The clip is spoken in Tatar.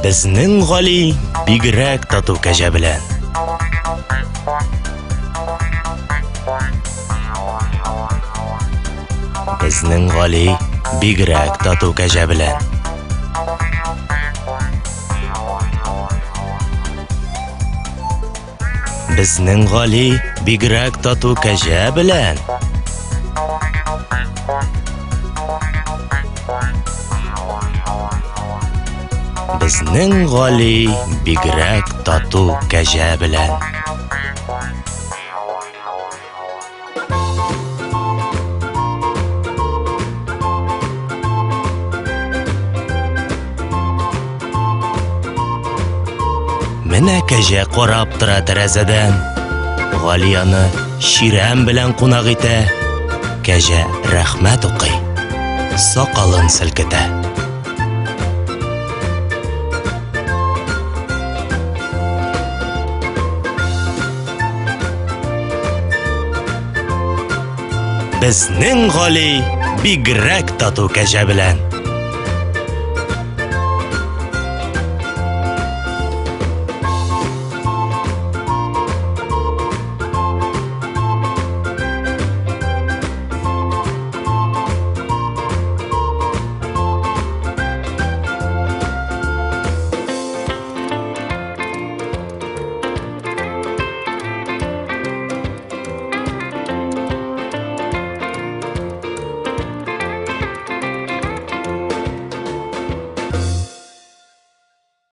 Безнең Гали бигрәк тату кәҗә белән. Безнең Гали бигрәк тату кәҗә белән. Безнең Гали бигрәк тату кәҗә белән. Безнең Гали бигрәк тату кәҗә белән. Менә кәҗә карап тора тәрәзәдән. Гали аны ширәм белән кунак итә. Кәҗә рәхмәт укый. Сакалын селкетә. Безнең Гали бигрәк тату кәҗә белән.